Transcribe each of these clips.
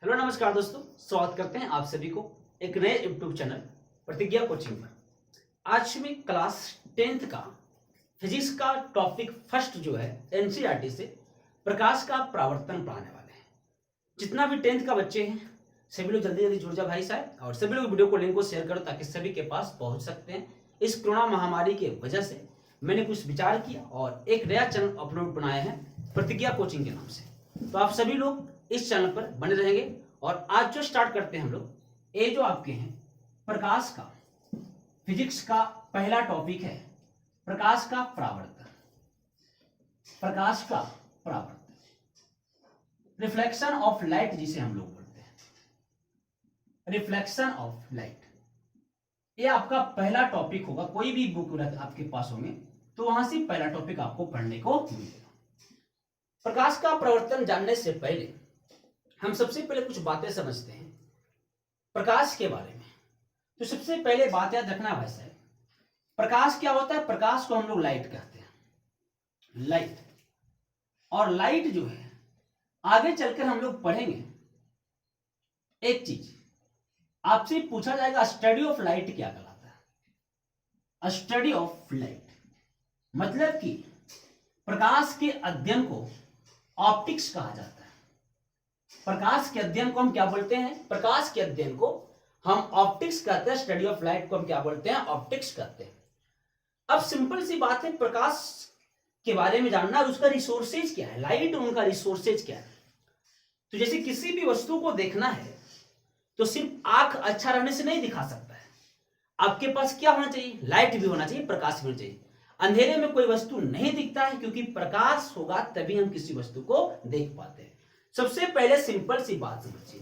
Hello नमस्कार दोस्तों, स्वागत करते हैं आप सभी को एक नए यूट्यूब चैनल प्रतिज्ञा कोचिंग पर। आज में क्लास 10th का फिजिक्स का टॉपिक फर्स्ट जो है एनसीईआरटी से प्रकाश का परावर्तन पढ़ाने वाले हैं। जितना भी 10th का बच्चे हैं सभी लोग जल्दी जल्दी जुड़ जाओ भाई साहब, और सभी लोग वीडियो को लिंक को शेयर करो ताकि सभी के पास पहुंच सकते हैं। इस कोरोना महामारी के वजह से मैंने कुछ विचार किया और एक नया चैनल अपलोड बनाया है प्रतिज्ञा कोचिंग के नाम से। तो आप सभी लोग इस चैनल पर बने रहेंगे। और आज जो स्टार्ट करते हैं हम लोग, ये जो आपके हैं प्रकाश का फिजिक्स का पहला टॉपिक है प्रकाश का परावर्तन। प्रकाश का परावर्तन, रिफ्लेक्शन ऑफ लाइट जिसे हम लोग बोलते हैं, रिफ्लेक्शन ऑफ लाइट। ये आपका पहला टॉपिक होगा। कोई भी बुक आपके पास होंगे तो वहां से पहला टॉपिक आपको पढ़ने को मिलेगा। प्रकाश का परावर्तन जानने से पहले हम सबसे पहले कुछ बातें समझते हैं प्रकाश के बारे में। तो सबसे पहले बात याद रखना भाई साहब, प्रकाश क्या होता है? प्रकाश को हम लोग लाइट कहते हैं, लाइट। और लाइट जो है आगे चलकर हम लोग पढ़ेंगे। एक चीज आपसे पूछा जाएगा, स्टडी ऑफ लाइट क्या कहलाता है? स्टडी ऑफ लाइट मतलब कि प्रकाश के अध्ययन को ऑप्टिक्स कहा जाता है। प्रकाश के अध्ययन को हम क्या बोलते हैं? प्रकाश के अध्ययन को हम ऑप्टिक्स कहते हैं। स्टडी ऑफ लाइट को हम क्या बोलते हैं? ऑप्टिक्स कहते हैं। अब सिंपल सी बात है, प्रकाश के बारे में जानना और उसका रिसोर्सेज क्या है, लाइट उनका रिसोर्सेज क्या है। तो जैसे किसी भी वस्तु को देखना है तो सिर्फ आंख अच्छा रहने से नहीं दिखा सकता है। आपके पास क्या होना चाहिए? लाइट भी होना चाहिए, प्रकाश भी होना चाहिए। अंधेरे में कोई वस्तु नहीं दिखता है क्योंकि प्रकाश होगा तभी हम किसी वस्तु को देख पाते हैं। सबसे पहले सिंपल सी बात समझिए,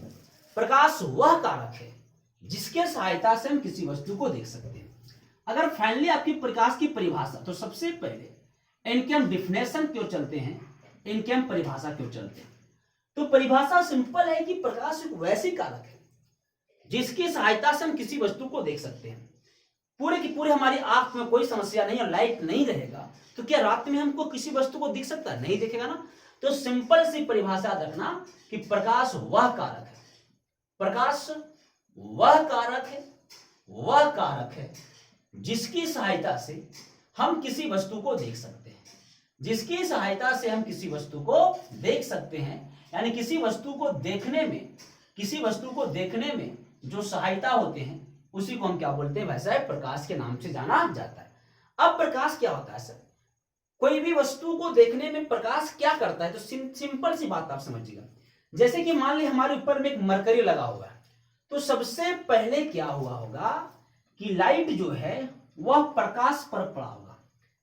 प्रकाश वह कारक है जिसके सहायता से हम किसी वस्तु को देख सकते हैं। अगर फाइनली आपकी प्रकाश की परिभाषा, तो सबसे पहले इनके हम डिफिनेशन क्यों चलते हैं, इनके हम परिभाषा क्यों चलते हैं। तो परिभाषा सिंपल है कि प्रकाश एक वैसी कारक है जिसकी सहायता से हम किसी वस्तु को देख सकते हैं। पूरे की पूरे हमारी आंख में कोई समस्या नहीं और लाइट नहीं रहेगा तो क्या रात में हमको किसी वस्तु को दिख सकता है? नहीं दिखेगा ना। तो सिंपल सी परिभाषा रखना कि प्रकाश वह कारक है, प्रकाश वह कारक है, वह कारक है जिसकी सहायता से हम किसी वस्तु को देख सकते हैं, जिसकी सहायता से हम किसी वस्तु को देख सकते हैं। यानी किसी वस्तु को देखने में, किसी वस्तु को देखने में जो सहायता होते हैं उसी को हम क्या बोलते हैं? वैसा है प्रकाश के नाम से जाना जाता है। अब प्रकाश क्या होता है सर? कोई भी वस्तु को देखने में प्रकाश क्या करता है? तो सिंपल सी बात आप समझिएगा। जैसे कि मान ली हमारे ऊपर में एक मरकरी लगा हुआ है, तो सबसे पहले क्या हुआ होगा कि लाइट जो है वह प्रकाश पर पड़ा होगा,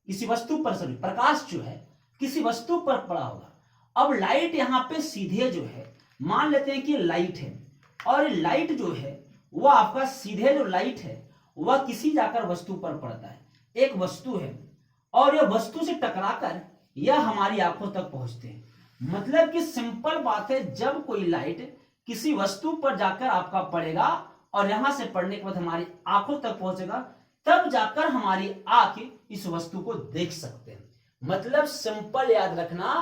किसी वस्तु पर, सॉरी प्रकाश जो है किसी वस्तु पर पड़ा होगा। अब लाइट यहाँ पे सीधे जो है, मान लेते हैं कि लाइट है और लाइट जो है वह आपका सीधे जो लाइट है वह किसी जाकर वस्तु पर पड़ता है। एक वस्तु है और यह वस्तु से टकराकर यह हमारी आंखों तक पहुंचते हैं। मतलब कि सिंपल बात है, जब कोई लाइट किसी वस्तु पर जाकर आपका पड़ेगा और यहां से पड़ने के बाद हमारी आंखों तक पहुंचेगा, तब जाकर हमारी आंख इस वस्तु को देख सकते हैं। मतलब सिंपल याद रखना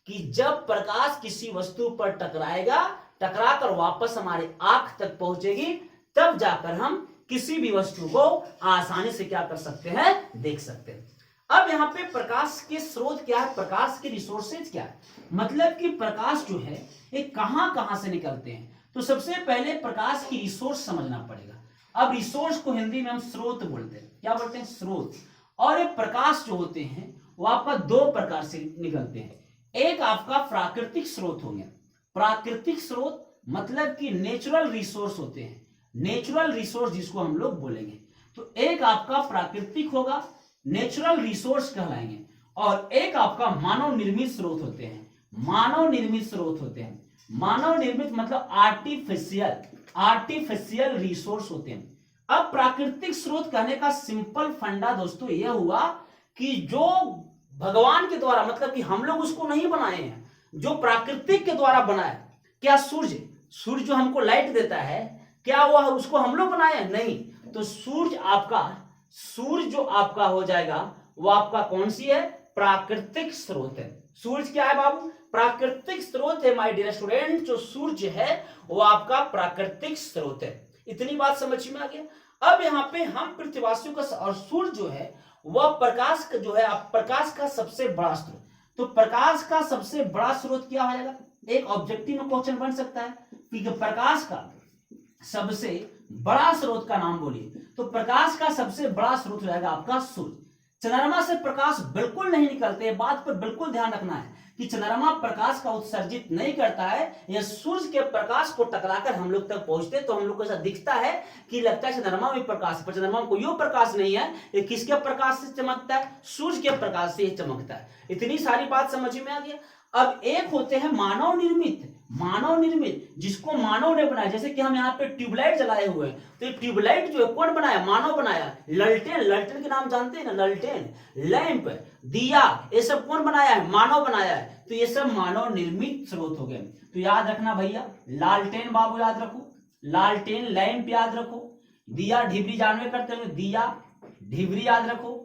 कि जब प्रकाश किसी वस्तु पर टकराएगा, टकराकर वापस हमारी आंख तक पहुंचेगी, तब जाकर हम किसी भी वस्तु को आसानी से क्या कर सकते हैं? देख सकते हैं। अब यहाँ पे प्रकाश के स्रोत क्या है, प्रकाश के रिसोर्सेज क्या है, मतलब कि प्रकाश जो है ये कहां कहां से निकलते हैं। तो सबसे पहले प्रकाश की रिसोर्स समझना पड़ेगा। अब रिसोर्स को हिंदी में हम स्रोत बोलते हैं। क्या बोलते हैं? स्रोत। और ये प्रकाश जो होते हैं वो आपका दो प्रकार से निकलते हैं। एक आपका प्राकृतिक स्रोत हो गया। प्राकृतिक स्रोत मतलब कि नेचुरल रिसोर्स होते हैं, नेचुरल रिसोर्स जिसको हम लोग बोलेंगे। तो एक आपका प्राकृतिक होगा, नेचुरल रिसोर्स कहलाएंगे, और एक आपका मानव निर्मित स्रोत होते हैं। मानव निर्मित स्रोत होते हैं। मानव निर्मित मतलब आर्टिफिशियल, आर्टिफिशियल रिसोर्स होते हैं। अब प्राकृतिक स्रोत कहने का सिंपल फंडा दोस्तों यह हुआ कि जो भगवान के द्वारा, मतलब कि हम लोग उसको नहीं बनाए हैं, जो प्राकृतिक के द्वारा बनाया। क्या सूर्य, सूर्य जो हमको लाइट देता है, क्या वह उसको हम लोग बनाए? नहीं। तो सूर्य आपका, सूर्य जो आपका हो जाएगा वो आपका कौन सी है? प्राकृतिक स्रोत है। सूरज क्या है बाबू? प्राकृतिक स्रोत है माय डियर स्टूडेंट। जो सूरज है वो आपका प्राकृतिक स्रोत है। इतनी बात समझ में आ गया। अब यहाँ पे हम पृथ्वीवासियों का और सूरज जो है वह प्रकाश का जो है प्रकाश का सबसे बड़ा स्रोत। तो प्रकाश का सबसे बड़ा स्रोत क्या हो जाएगा? एक ऑब्जेक्टिव में क्वेश्चन बन सकता है कि प्रकाश का सबसे बड़ा स्रोत का नाम बोलिए। तो प्रकाश का सबसे बड़ा स्रोत हो जाएगा आपका सूरज। चंद्रमा से प्रकाश बिल्कुल नहीं निकलते, बात पर बिल्कुल ध्यान रखना है कि चंद्रमा प्रकाश का उत्सर्जित नहीं करता है। यह सूरज के प्रकाश को टकराकर हम लोग तक पहुंचते, तो हम लोग को ऐसा दिखता है कि लगता है चंद्रमा में प्रकाश, पर चंद्रमा में कोई प्रकाश नहीं है। ये किसके प्रकाश से चमकता है? सूरज के प्रकाश से चमकता है। इतनी सारी बात समझ में आ गया। अब एक होते हैं मानव निर्मित, मानव निर्मित जिसको मानव ने बनाया। जैसे कि हम यहाँ पे ट्यूबलाइट जलाए हुए हैं, तो ये ट्यूबलाइट जो है कौन बनाया? मानव बनाया। ललटेन, ललटेन के नाम जानते हैं ना, ललटेन, लैंप, दिया, ये सब कौन बनाया है? मानव बनाया है। तो ये सब मानव निर्मित स्रोत हो गए। तो याद रखना भैया, लालटेन बाबू याद रखो, लालटेन, लैंप याद रखो, दिया ढिबरी जानवे करते हुए दिया ढिबरी याद रखो,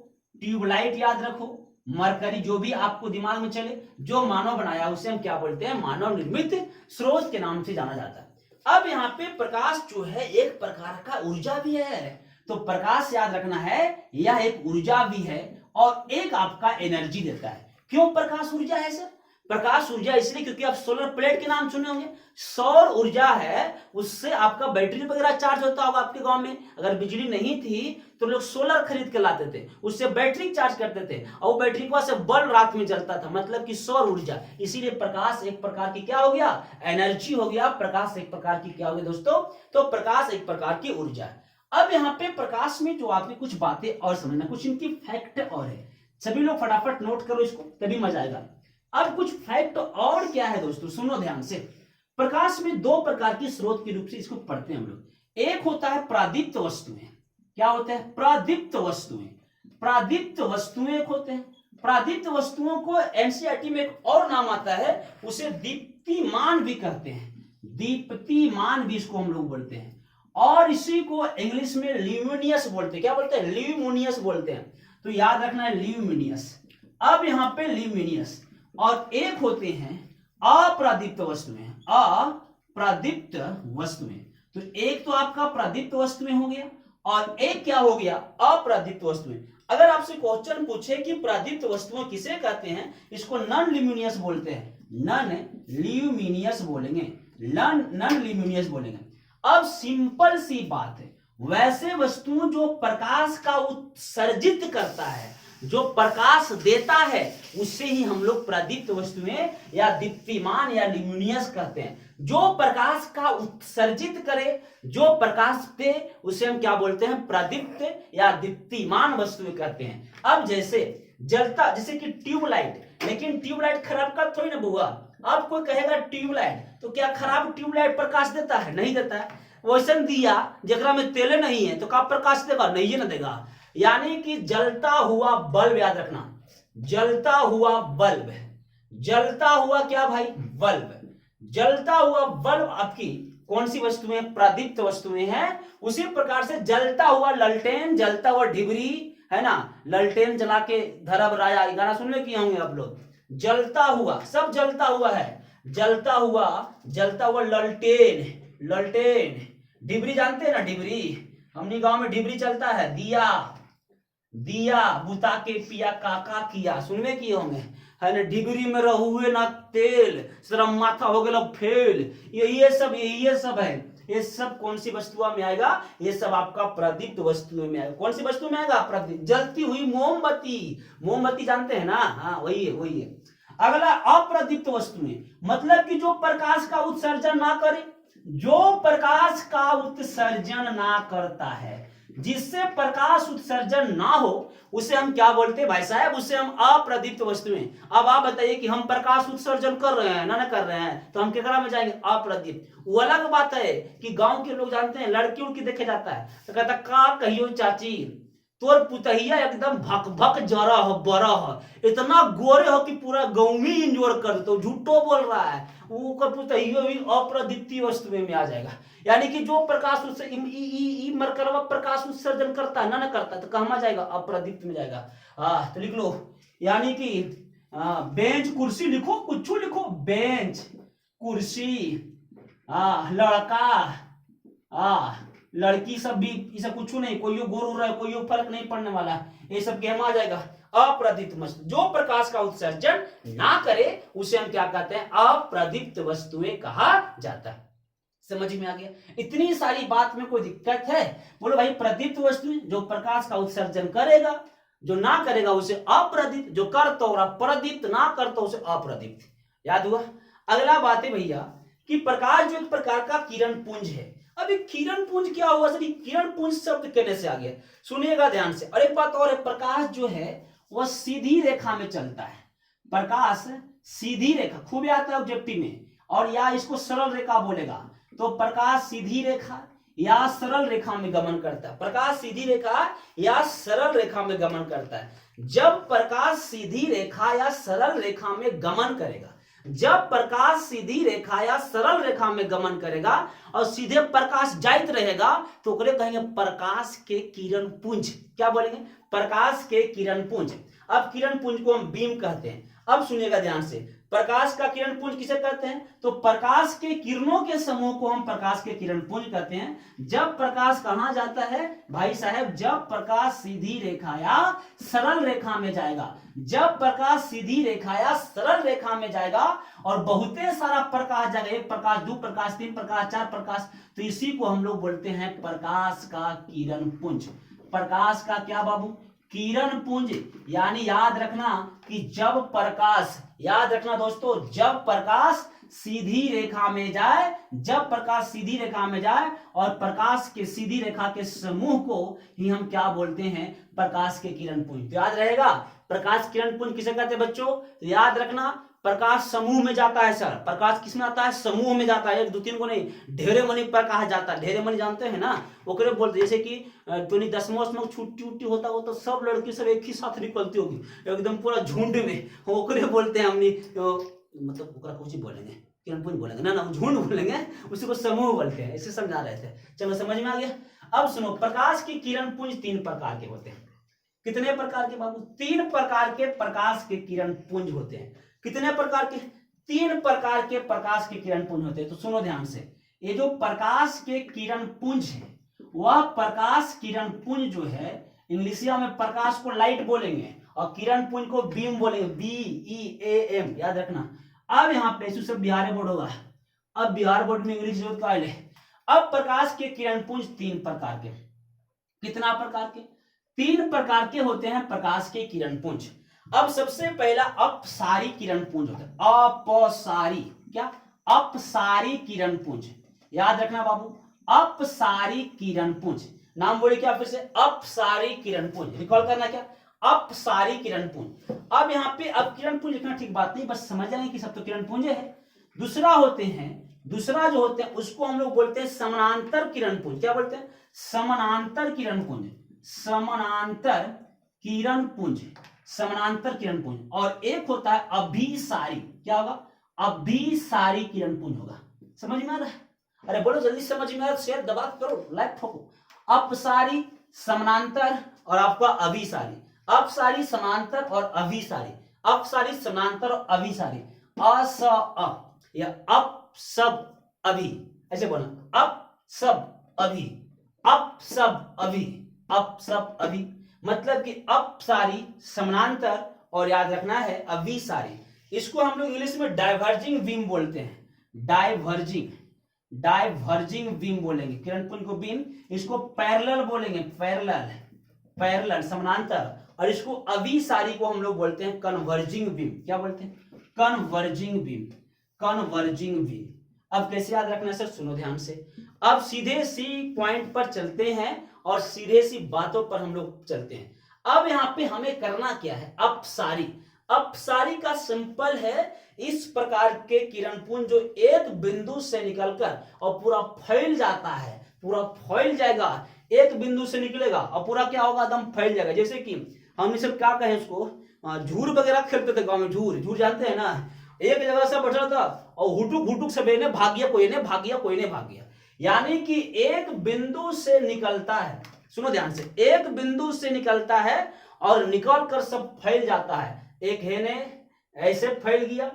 ट्यूबलाइट याद रखो, मरकरी, जो भी आपको दिमाग में चले, जो मानव बनाया उसे हम क्या बोलते हैं? मानव निर्मित स्रोत के नाम से जाना जाता है। अब यहाँ पे प्रकाश जो है एक प्रकार का ऊर्जा भी है। तो प्रकाश याद रखना है, यह एक ऊर्जा भी है और एक आपका एनर्जी देता है। क्यों प्रकाश ऊर्जा है सर? प्रकाश ऊर्जा इसलिए क्योंकि आप सोलर प्लेट के नाम सुने होंगे। सौर ऊर्जा है, उससे आपका बैटरी वगैरह चार्ज होता होगा आपके गांव में। अगर बिजली नहीं थी तो लोग सोलर खरीद के लाते थे, उससे बैटरी चार्ज करते थे और वो बैटरी के से बल्ब रात में जलता था, मतलब कि सौर ऊर्जा। इसीलिए प्रकाश एक प्रकार की क्या हो गया? एनर्जी हो गया। प्रकाश एक प्रकार की क्या हो गया दोस्तों? तो प्रकाश एक प्रकार की ऊर्जा है। अब यहाँ पे प्रकाश में जो आपकी कुछ बातें और समझना, कुछ इनकी फैक्ट और है। सभी लोग फटाफट नोट करो इसको, तभी मजा आएगा। अब कुछ फैक्ट और क्या है दोस्तों, सुनो ध्यान से। प्रकाश में दो प्रकार की स्रोत के रूप से इसको पढ़ते हैं हम लोग। एक होता है प्रादीप्त वस्तुएं। क्या होता है? प्रादीप्त वस्तुएं। प्रादीप्त वस्तुएं एक होते हैं। प्रादीप्त वस्तुओं को एनसीईआरटी में एक और नाम आता है, उसे दीप्तिमान भी कहते हैं। दीप्तिमान भी इसको हम लोग बोलते हैं। और इसी को इंग्लिश में ल्यूमिनियस बोलते हैं। क्या बोलते हैं? ल्यूमिनियस बोलते हैं। तो याद रखना है ल्यूमिनियस। अब यहाँ पे ल्यूमिनियस और एक होते हैं अप्रादीप्त वस्तुएं। अप्रादीप्त वस्तुएं, तो एक तो आपका प्रादीप्त वस्तुएं हो गया और एक क्या हो गया? अप्रादीप्त वस्तुएं। अगर आपसे क्वेश्चन पूछे कि प्रादीप्त वस्तुएं किसे कहते हैं, इसको नॉन ल्यूमिनियस बोलते हैं। नॉन ल्यूमिनियस बोलेंगे, नॉन ल्यूमिनियस बोलेंगे। अब सिंपल सी बात है, वैसे वस्तुओं जो प्रकाश का उत्सर्जित करता है, जो प्रकाश देता है, उससे ही हम लोग प्रदीप्त वस्तुएं या दीप्तिमान या ल्यूमिनियस कहते हैं। जो प्रकाश का उत्सर्जित करे, जो प्रकाश दे, उसे हम क्या बोलते हैं? प्रदीप्त या दीप्तिमान वस्तुएं कहते हैं। अब जैसे जलता, जैसे कि ट्यूबलाइट, लेकिन ट्यूबलाइट खराब का थोड़ी ना बुआ। अब कोई कहेगा ट्यूबलाइट, तो क्या खराब ट्यूबलाइट प्रकाश देता है? नहीं देता है। वैसे दिया जकरा में तेले नहीं है तो क्या प्रकाश देगा? नहीं ना देगा। यानी कि जलता हुआ बल्ब, याद रखना, जलता हुआ बल्ब, जलता हुआ क्या भाई? बल्ब। जलता हुआ बल्ब आपकी कौन सी वस्तुएं? प्रदीप्त वस्तुएं हैं। उसी प्रकार से जलता हुआ ललटेन, जलता हुआ ढिबरी, है ना, ललटेन जला के धरब राजा, गाना सुनने किए होंगे आप लोग। जलता हुआ, सब जलता हुआ है। जलता हुआ ललटेन, ललटेन, ढिबरी जानते हैं ना? ढिबरी, हमनी गांव में ढिबरी चलता है। दिया, दिया बुता के पिया काका किया, सुनने किए होंगे, है ना। डिबरी में रहुए ना तेल, सिर्फ माथा हो गया फेल। ये सब है। ये सब कौन सी वस्तुओं में आएगा? ये सब आपका प्रदीप्त वस्तुओं में आएगा। कौन सी वस्तु में आएगा? प्रदीप्त। जलती हुई मोमबत्ती, मोमबत्ती जानते हैं ना? हाँ, वही है। अगला अप्रदीप्त वस्तुएं, मतलब कि जो प्रकाश का उत्सर्जन ना करे, जो प्रकाश का उत्सर्जन ना करता है, जिससे प्रकाश उत्सर्जन ना हो, उसे हम क्या बोलते हैं भाई साहब? उसे हम अप्रदीप्त वस्तुएं। अब आप बताइए कि हम प्रकाश उत्सर्जन कर रहे हैं ना कर रहे हैं, तो हम केकरा में जाएंगे? अप्रदीप्त। वो अलग बात है कि गांव के लोग जानते हैं, लड़की उड़की देखे जाता है तो कहता का कहियो चाची तोर पुतहिया एकदम भक भक जरा हो, बरा हो, इतना गोरे हो कि पूरा गांव में इंजोर कर दो। झूठो बोल रहा है, वो पुतहियो भी अप्रदीप्त वस्तुएं में आ जाएगा। यानी कि जो प्रकाश मरकरवा प्रकाश उत्सर्जन करता है ना करता है, तो कहाँ जाएगा? अप्रदीप्त में जाएगा। तो लिख लो, यानी कि बेंच कुर्सी लिखो, कुछ लिखो, बेंच कुर्सी, लड़का, लड़की, सब भी ये सब कुछ नहीं, कोई गोर हो रहा है, कोई फर्क नहीं पड़ने वाला, ये सब गेम आ जाएगा। अप्रदीप्त वस्तु, जो प्रकाश का उत्सर्जन ना करे उसे हम क्या कहते हैं? अप्रदीप्त वस्तुएं कहा जाता है। समझ में आ गया? इतनी सारी बात में कोई दिक्कत है? बोलो भाई, प्रदीप्त वस्तु जो प्रकाश का उत्सर्जन करेगा, जो ना करेगा उसे अप्रदीप्त, जो कर तो प्रदीप्त, ना कर तो उसे अप्रदीप्त। याद हुआ? अगला बात है भैया कि प्रकाश जो एक प्रकार का किरण पुंज है। अब एक किरण पुंज क्या हुआ सर? किरण पुंज शब्द कहने से आ गया, सुनिएगा ध्यान से। और एक बात और है, प्रकाश जो है वह सीधी रेखा में चलता है। प्रकाश सीधी रेखा खूब आता है ऑब्जेक्टिव में, और या इसको सरल रेखा बोलेगा, तो प्रकाश सीधी रेखा या सरल रेखा में गमन करता है। प्रकाश सीधी रेखा या सरल रेखा में गमन करता है। जब प्रकाश सीधी रेखा या सरल रेखा में गमन करेगा, जब प्रकाश सीधी रेखा या सरल रेखा में गमन करेगा और सीधे प्रकाश जाइत रहेगा, तो ओकरे कहेंगे प्रकाश के किरण पुंज। क्या बोलेंगे? प्रकाश के किरण पुंज। अब किरण पुंज को हम बीम कहते हैं। अब सुनिएगा ध्यान से, प्रकाश का किरण पुंज किसे कहते हैं? तो प्रकाश के किरणों के समूह को हम प्रकाश के किरण पुंज कहते हैं। जब प्रकाश कहां जाता है भाई साहब? जब प्रकाश सीधी रेखा या सरल रेखा में जाएगा, जब प्रकाश सीधी रेखा या सरल रेखा में जाएगा और बहुते सारा प्रकाश जाएगा, एक प्रकाश, दो प्रकाश, तीन प्रकाश, चार प्रकाश, तो इसी को हम लोग बोलते हैं प्रकाश का किरण पुंज। प्रकाश का क्या बाबू? किरण पुंज। यानी याद रखना कि जब प्रकाश, याद रखना दोस्तों, जब प्रकाश सीधी रेखा में जाए, जब प्रकाश सीधी रेखा में जाए और प्रकाश के सीधी रेखा के समूह को ही हम क्या बोलते हैं? प्रकाश के किरण पुंज। तो याद रहेगा, प्रकाश किरण पुंज किसे कहते हैं बच्चों? तो याद रखना, प्रकाश समूह में जाता है सर। प्रकाश किसमें आता है? समूह में जाता है। एक दो तीन को नहीं, ढेरे मनी प्रकाश जाता है। ढेरे मनी जानते हैं ना, ओकरे बोलते, जैसे कि तो 10वां छुट्टी उट्टी होता हो तो सब लड़की सब एक ही साथ निकलती होगी एकदम पूरा झुंड में, ओकरे बोलते हैं हमने, मतलब ओकरा कुछ ही बोलेंगे, किरण पुंज बोलेंगे ना, झुंड बोलेंगे, उसी को समूह बोलते हैं। इसे समझा रहे थे, चलो समझ में आ गया। अब सुनो, प्रकाश की किरण पुंज 3 प्रकार के होते हैं। कितने प्रकार के बाबू? 3 प्रकार के प्रकाश के किरण पुंज होते हैं। कितने प्रकार के? 3 प्रकार के प्रकाश के किरण पुंज होते हैं। तो सुनो ध्यान से, ये जो प्रकाश के किरण पुंज है, वह प्रकाश किरण पुंज जो है, इंग्लिशिया में प्रकाश को लाइट बोलेंगे और किरण पुंज को बीम बोलेंगे, BEAM, याद रखना। अब यहाँ पे सब बिहार बोर्ड होगा, अब बिहार बोर्ड में इंग्लिश जरूरत का है। अब प्रकाश के किरण पुंज 3 प्रकार के। कितना प्रकार के? 3 प्रकार के होते हैं प्रकाश के किरण पुंज। अब सबसे पहला अपसारी किरण पुंज होता है। अपसारी, क्या? अपसारी किरण पुंज। याद रखना बाबू, अपसारी किरण पुंज। नाम बोले क्या फिर से? अपसारी किरण पुंज। रिकॉल करना क्या? अपसारी किरण पुंज। अब यहाँ पे अब किरण पुंज लिखना ठीक बात नहीं, बस समझ जाएंगे कि सब तो किरण पुंज है। दूसरा जो होते हैं उसको हम लोग बोलते हैं समानांतर किरण पुंज। क्या बोलते हैं? समानांतर किरण पुंज। समानांतर किरण पुंज, समानांतर किरण पुंज। और एक होता है अभिसारी। क्या होगा? अभिसारी किरण पुंज होगा। समझ में आ रहा है? अरे बोलो जल्दी समझ में आ रहा है, शेयर दबा करो, लाइक ठोको। अपसारी, समानांतर और आपका अभिसारी। अपसारी, समानांतर और अभिसारी। अपसारी, समानांतर और अभिसारी। अस अ या अप सब अभी, ऐसे बोलना, अप सब अभी, अप सब अभी, अप सब अभी। मतलब कि अपसारी, समानांतर और याद रखना है अभिसारी। इसको हम लोग इंग्लिश में डाइवर्जिंग बीम बोलते हैं। डाइवर्जिंग, डाइवर्जिंग बीम बोलेंगे। किरण पुंज को बीम, इसको पैरेलल बोलेंगे, पैरेलल, पैरेलल समानांतर। और इसको अभिसारी को हम लोग बोलते हैं कन्वर्जिंग बीम। क्या बोलते हैं? Converging beam, converging beam. अब कैसे याद रखना है सर? सुनो ध्यान से। अब सीधे सी पॉइंट पर चलते हैं और सीधे सी बातों पर हम लोग चलते हैं। अब यहाँ पे हमें करना क्या है? अपसारी। अपसारी का सिंपल है, इस प्रकार के किरण पुंज जो एक बिंदु से निकलकर और पूरा फैल जाता है, पूरा फैल जाएगा, एक बिंदु से निकलेगा और पूरा क्या होगा? एकदम फैल जाएगा। जैसे कि हमने सब क्या कहें उसको, झूर वगैरह खेलते थे गांव में, झूर, झूर जानते हैं ना? एक जगह से बैठा था और हुटुक हुटुक सब ने भाग गया, कोई ने भाग गया, कोई ने भाग गया। यानी कि एक बिंदु से निकलता है, सुनो ध्यान से, एक बिंदु से निकलता है और निकल कर सब फैल जाता है। एक है ने ऐसे फैल गया,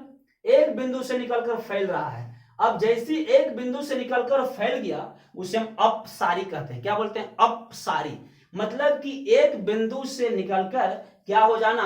एक बिंदु से निकलकर फैल रहा है। अब जैसी एक बिंदु से निकलकर फैल गया उसे हम अपसारी कहते हैं। क्या बोलते हैं? अपसारी। मतलब कि एक बिंदु से निकलकर क्या हो जाना,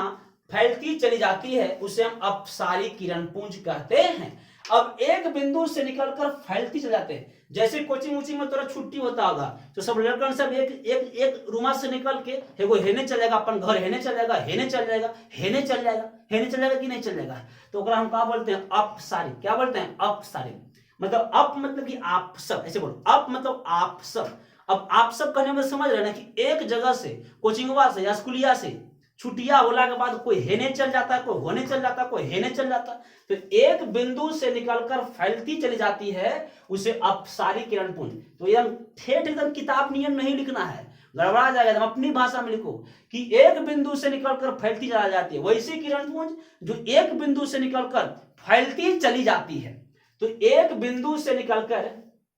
फैलती चली जाती है, उसे हम अपसारी किरणपुंज कहते हैं। अब एक बिंदु से निकलकर फैलती चले जाते हैं, जैसे कोचिंग वोचिंग में थोड़ा छुट्टी होता होगा तो सब लड़कन सब एक एक एक रूमा से निकल के एगो हेने चल जाएगा, अपन घर हेने चल जाएगा, हेने चल जाएगा, हेने चल जाएगा, हेने चल जाएगा कि नहीं चल जाएगा, तो ओकरा हम क्या बोलते हैं? अपसारी। क्या बोलते हैं? अपसारी। मतलब अप मतलब कि आप सब, ऐसे बोलो, अप मतलब आप सब। अब आप सब कहने में समझ रहे ना कि एक जगह से, कोचिंगवा से या स्कूलिया से छुट्टियां होला के बाद कोई हेने चल जाता है, कोई होने चल जाता है, कोई हेने चल जाता है, तो एक बिंदु से निकलकर फैलती चली जाती है, उसे अपसारी किरणपुंज। तो ये ठेठ एकदम किताब नियम नहीं लिखना है, गड़बड़ा जाएगा, एकदम अपनी भाषा में लिखो कि एक बिंदु से निकलकर फैलती चली जाती है, वैसी किरणपुंज जो एक बिंदु से निकलकर फैलती चली जाती है। तो एक बिंदु से निकलकर,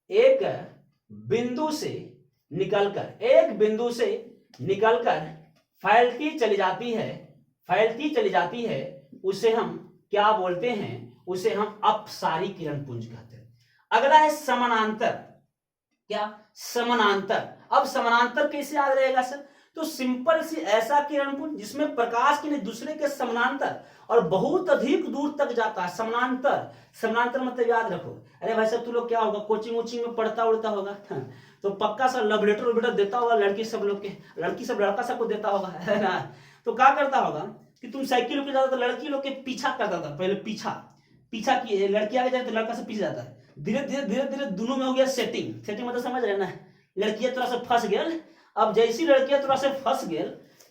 एक बिंदु से निकलकर, एक बिंदु से निकलकर फैलती चली जाती है, फैलती चली जाती है, उसे हम क्या बोलते हैं? उसे हम अपसारी किरणपुंज कहते हैं। अगला है समानांतर। क्या? समानांतर। अब समानांतर कैसे याद रहेगा सर? तो सिंपल सी ऐसा किरणपुंज जिसमें प्रकाश की दूसरे के समानांतर और बहुत अधिक दूर तक जाता है। समानांतर, समानांतर मतलब याद रखो। अरे भाई साहब, तू लोग क्या होगा, कोचिंग वोचिंग में पढ़ता उड़ता होगा तो पक्का सा लव लेटर वेटर देता होगा लड़की सब लोग के, लड़की सब लड़का सबको देता होगा, है ना? तो क्या करता होगा कि तुम साइकिल पे जाता तो लड़की लोग के पीछा करता था, पहले पीछा पीछा की, लड़की आगे जाए तो लड़का से पीछे जाता है, धीरे धीरे धीरे धीरे दोनों में हो गया सेटिंग। सेटिंग मतलब समझ रहे ना, लड़कियां थोड़ा सा फंस गए। अब जैसी लड़कियां थोड़ा सा फंस गए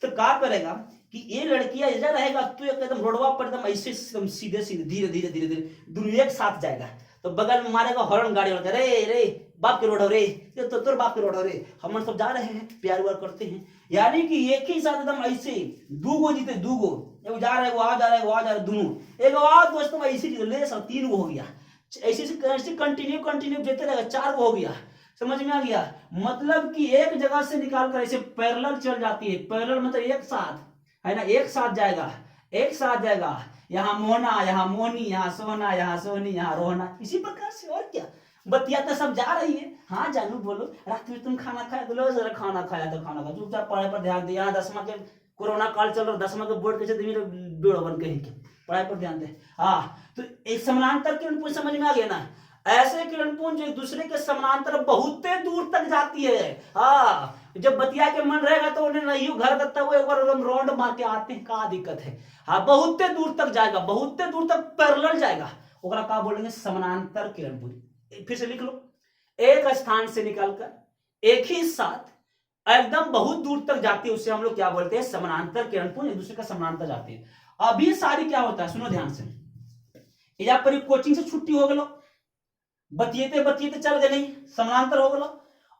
तो क्या करेगा कि ये लड़कियां इधर रहेगा, तू एकदम रोडवा पर एकदम ऐसे सीधे सीधे धीरे धीरे धीरे धीरे दोनों एक साथ जाएगा, तो बगल में मारेगा हॉर्न, गाड़ी वाला, रे रे बाप के रोड हो रे, ये तो तोर बाप के रोड हो रे, हम सब जा रहे हैं, प्यार व्यार करते हैं। यानी कि एक ही साथ एकदम ऐसे दूगो जीते, दूगो, एगो जा रहा है, वो आ जा रहा है, वो आ जा रहा है, दोनों एक आवाज दोस्तों ऐसी ले सब, तीन गो हो गया, ऐसे कंटिन्यू कंटिन्यू देते रहेगा, चार गो हो गया। समझ में आ गया? मतलब कि एक जगह से निकाल कर ऐसे पैरेलल चल जाती है। पैरेलल मतलब एक साथ, है ना, एक साथ जाएगा, एक साथ जाएगा, यहाँ मोहना, यहाँ मोहनी, यहाँ सोना, यहाँ सोनी, यहाँ रोहना, इसी प्रकार से। और क्या, बतिया तो सब जा रही है। हाँ जानू बोलो, रात में तुम खाना खाया? बोलो जरा खाना खाया तो खाना खा, चुपचाप पढ़ाई पर ध्यान दे। यहाँ 10वां के कोरोना काल चल रहा, 10वां के बोर्ड कैसे बेड़ो बन कहीं के, पढ़ाई पर ध्यान दे। हाँ, तो एक समानांतर किरणपुंज समझ में आ गया ना? ऐसे किरणपुंज एक दूसरे के समानांतर बहुत दूर तक जाती है। हाँ, जब बतिया के मन रहेगा तो उन्हें नहीं घर करता हुआ एक बार राउंड मार के आते हैं, क्या दिक्कत है? हाँ, बहुत दूर तक जाएगा, बहुत दूर तक पैरेलल जाएगा, ओकरा क्या बोलेंगे? समानांतर किरणपुंज। फिर से लिख लो, एक स्थान से निकलकर एक ही साथ एकदम बहुत दूर तक जाती है, उसे हम लोग क्या बोलते हैं? समानांतर किरणपुंज, एक दूसरे का समानांतर जाती है। अभी सारी क्या होता है, सुनो ध्यान से, या पर कोचिंग से छुट्टी हो गलो, बतियते बतियते चल गए, नहीं समानांतर हो गलो,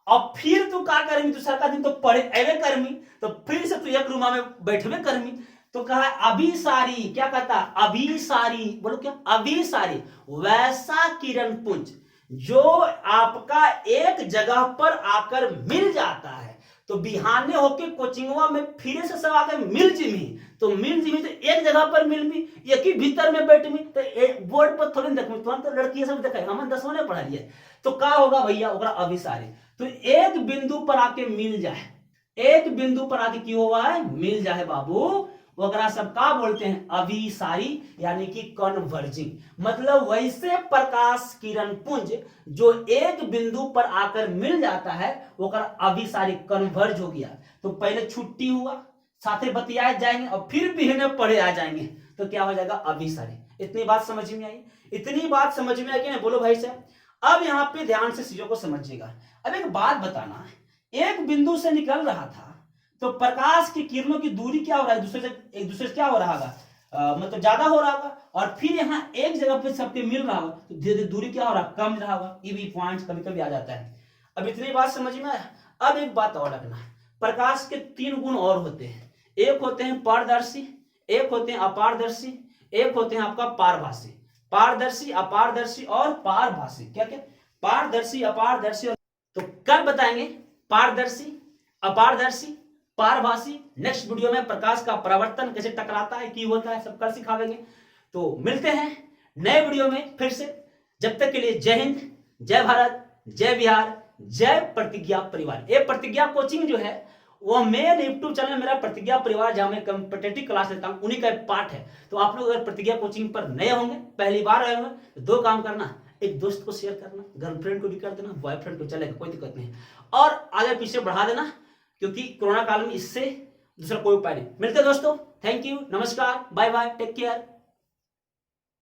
अब फिर तू क्या करमी? दूसरा का दिन तो पढ़े एवे करमी, तो फिर से तू एक रूमा में बैठवे करमी, तो कहा अभिसारी। क्या कहता? अभिसारी। बोलो क्या? अभिसारी। वैसा किरणपुंज जो आपका एक जगह पर आकर मिल जाता है, तो बिहाने होके कोचिंगवा में फिर से सब आके मिल जिमी, तो मिल जिमी तो एक जगह पर मिल मी, एक ही भीतर में बैठ मी, तो बोर्ड पर थोड़ी देख, तुरंत तो लड़की सब देखा, हम 10वां ने पढ़ा लिया, तो क्या होगा भैया? ओकरा अभिसारी। तो एक बिंदु पर आके मिल जाए, एक बिंदु पर आके क्यों हुआ है? मिल जाए बाबू, वगैरह सब का बोलते हैं? अभिसारी, यानी कि कन्वर्जिंग। मतलब वैसे प्रकाश किरण पुंज जो एक बिंदु पर आकर मिल जाता है, वो अभिसारी, कन्वर्ज हो गया। तो पहले छुट्टी हुआ, साथे बतियाए जाएंगे और फिर बिहने पढ़े आ जाएंगे, तो क्या हो जाएगा? अभिसारी। इतनी बात समझ में आई? इतनी बात समझ में आई कि नहीं? बोलो भाई साहब। अब यहाँ पे ध्यान से चीजों को समझिएगा। अब एक बात बताना, एक बिंदु से निकल रहा था, तो प्रकाश की किरणों की दूरी क्या हो रहा है? एक दूसरे से क्या हो रहा होगा? मतलब ज्यादा हो रहा होगा, और फिर यहाँ एक जगह पे सबके मिल रहा होगा, तो धीरे धीरे दूरी क्या हो रहा? कम रहा होगा। ये भी पॉइंट कभी कभी आ जाता है। अब इतनी बात समझ में आया? अब एक बात और रखना, प्रकाश के 3 गुण और होते हैं। एक होते हैं पारदर्शी, एक होते हैं अपारदर्शी, एक होते हैं आपका पारभासी। पारदर्शी, अपारदर्शी और पारभासी। क्या क्या? पारदर्शी, अपारदर्शी। तो कल बताएंगे पारदर्शी, अपारदर्शी, पारभासी। नेक्स्ट वीडियो में प्रकाश का परावर्तन कैसे टकराता है, की होता है, सब कल सिखावेंगे। तो मिलते हैं नए वीडियो में फिर से। जब तक के लिए जय हिंद, जय भारत, जय बिहार, जय प्रतिज्ञा परिवार। ये प्रतिज्ञा कोचिंग जो है वो मेन यूट्यूब चैनल मेरा प्रतिज्ञा परिवार, जहां मैं कॉम्पिटिटिव क्लास लेता हूं, उन्हीं का एक पार्ट है। तो आप लोग अगर प्रतिज्ञा कोचिंग पर नए होंगे, पहली बार आए होंगे, तो दो काम करना, एक दोस्त को शेयर करना, गर्लफ्रेंड को भी कर देना, बॉयफ्रेंड को, चलेगा, कोई दिक्कत नहीं, और आगे पीछे बढ़ा देना, क्योंकि कोरोना काल में इससे दूसरा कोई उपाय नहीं। मिलते दोस्तों, थैंक यू, नमस्कार, बाय बाय, टेक केयर।